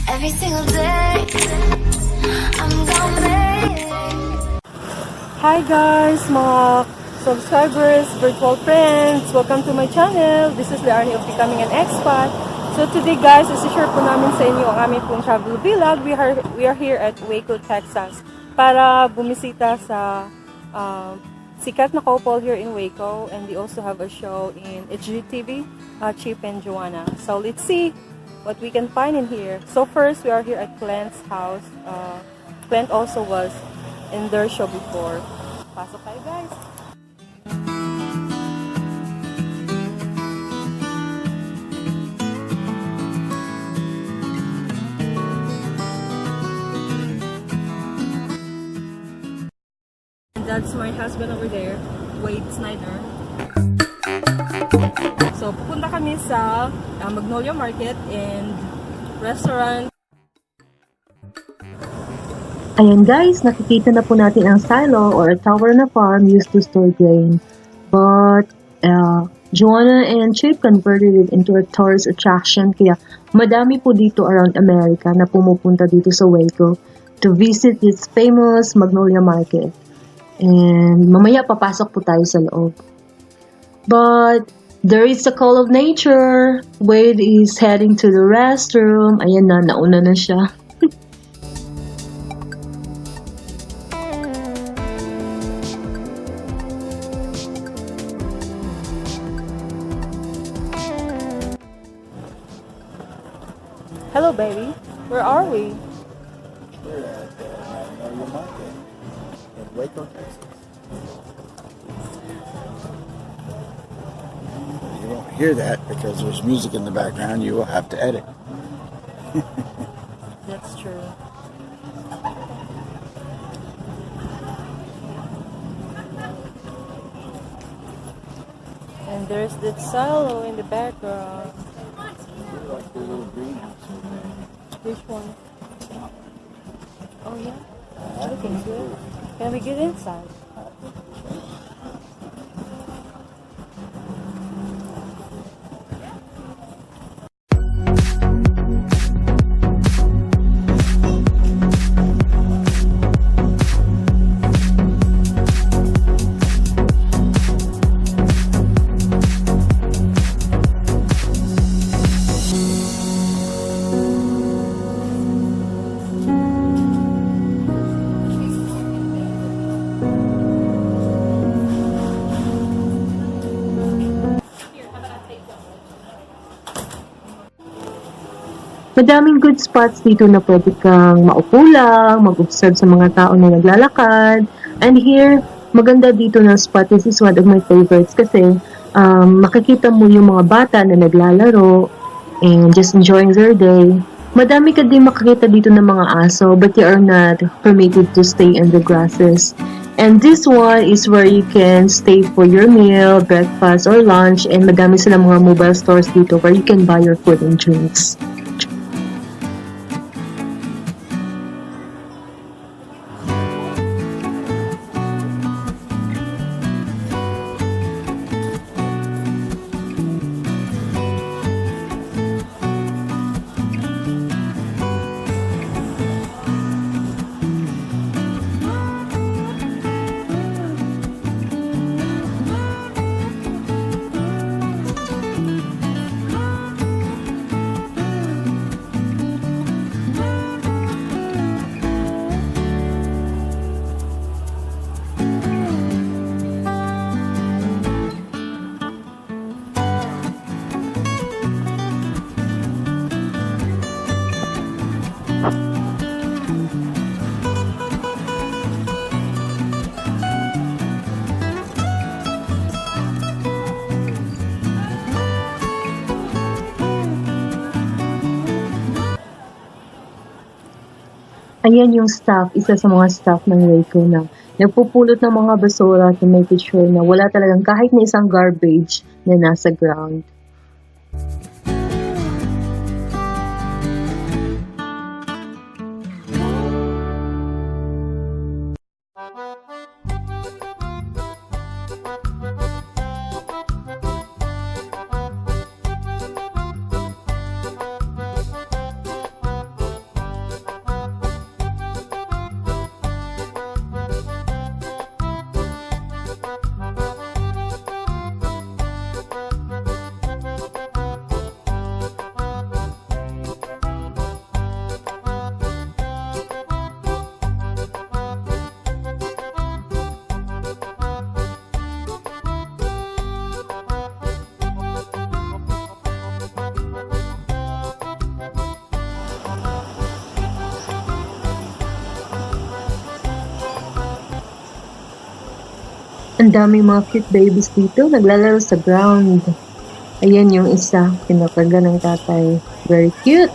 every single day. I'm gonna make. Hi guys, mga subscribers, virtual friends, welcome to my channel. This is Learning of Becoming an Expat. So today guys, isi-share po namin sa inyo ang aming pong travel vlog. We are here at Waco, Texas para bumisita sa sikat na couple here in Waco, and they also have a show in HGTV, Chip and Joanna. So let's see what we can find in here. So first, we are here at Clint's house. Clint also was in their show before. Pasok tayo guys. And that's my husband over there, Wade Snyder. So pupunta kami sa Magnolia Market and restaurant. Ayan guys, nakikita na po natin ang silo or a tower na farm used to store grain. But Joanna and Chip converted it into a tourist attraction, kaya madami po dito around America na pumupunta dito sa Waco to visit this famous Magnolia Market. And mamaya papasok po tayo sa loob. But there is a call of nature. Wade is heading to the restroom. Ayan na, nauna na siya. Hello baby, where are we? We're at Magnolia Market in Waco, Texas. You won't hear that because there's music in the background. You will have to edit. That's true. And there's that silo in the background. Like the little greenhouse over there. Which one? Oh yeah, looking good. Can we get inside? Madaming good spots dito na pwede kang maupo lang, mag-observe sa mga tao na naglalakad. And here, maganda dito na spot. This is one of my favorites kasi makikita mo yung mga bata na naglalaro and just enjoying their day. Madami ka din makikita dito ng mga aso, but they are not permitted to stay in the grasses. And this one is where you can stay for your meal, breakfast, or lunch. And madami silang mga mobile stores dito where you can buy your food and drinks. Ayan yung staff, isa sa mga staff ng Waco na nagpupulot ng mga basura to make it sure na wala talagang kahit na isang garbage na nasa ground. Ang daming mga cute babies dito, naglalaro sa ground. Ayan yung isa, pinapaga ng tatay. Very cute.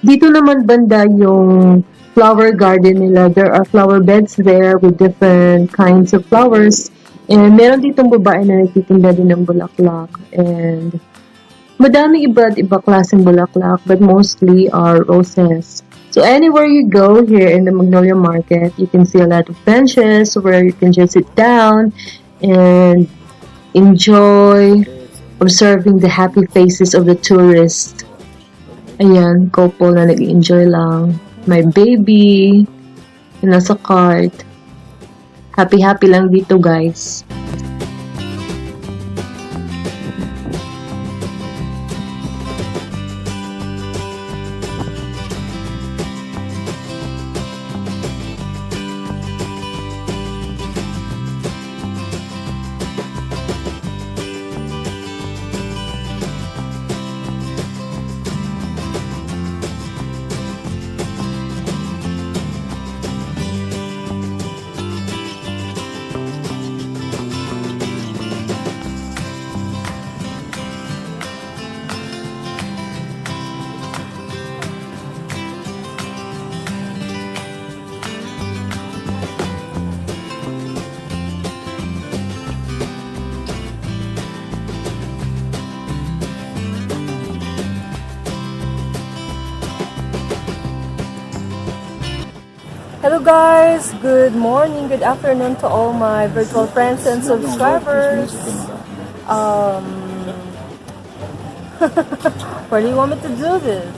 Dito naman banda yung flower garden nila. There are flower beds there with different kinds of flowers. And meron ditong babae na nagtitinda din ng bulaklak. And madami iba't iba klaseng bulaklak, but mostly are roses. So anywhere you go here in the Magnolia Market, you can see a lot of benches where you can just sit down and enjoy observing the happy faces of the tourists. Ayan, couple na nag-enjoy lang. May baby, na nasa cart. Happy-happy lang dito, guys. Hello guys, good morning, good afternoon to all my virtual friends and subscribers. Where do you want me to do this?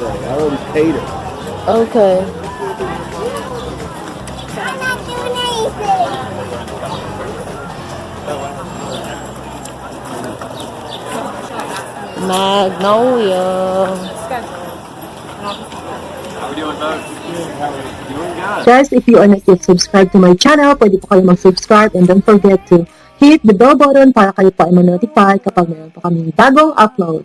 I already paid it. Okay. I'm not doing anything. Magnolia. Guys, if you are not yet subscribed to my channel, pwede po kayo mag-subscribe and don't forget to hit the bell button para kayo po ay ma-notify kapag meron po kami bagong upload.